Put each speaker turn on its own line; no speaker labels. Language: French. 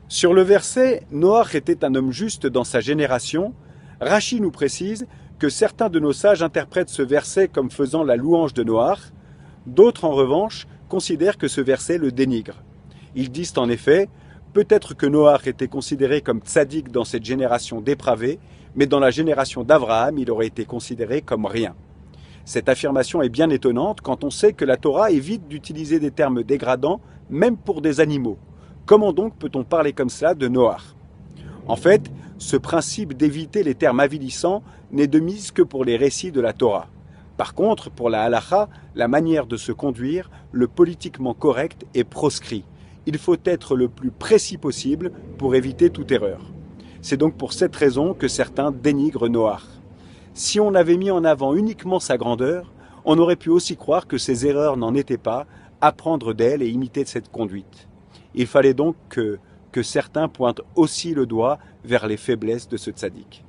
Sur le verset Noach était un homme juste dans sa génération, Rachi nous précise que certains de nos sages interprètent ce verset comme faisant la louange de Noach, d'autres en revanche considèrent que ce verset le dénigre. Ils disent en effet, peut-être que Noach était considéré comme tzaddik dans cette génération dépravée, mais dans la génération d'Abraham, il aurait été considéré comme rien. Cette affirmation est bien étonnante quand on sait que la Torah évite d'utiliser des termes dégradants, même pour des animaux. Comment donc peut-on parler comme cela de Noach? En fait, ce principe d'éviter les termes avilissants n'est de mise que pour les récits de la Torah. Par contre, pour la halacha, la manière de se conduire, le politiquement correct est proscrit. Il faut être le plus précis possible pour éviter toute erreur. C'est donc pour cette raison que certains dénigrent Noach. Si on avait mis en avant uniquement sa grandeur, on aurait pu aussi croire que ses erreurs n'en étaient pas, apprendre d'elle et imiter cette conduite. Il fallait donc que certains pointent aussi le doigt vers les faiblesses de ce tzaddik.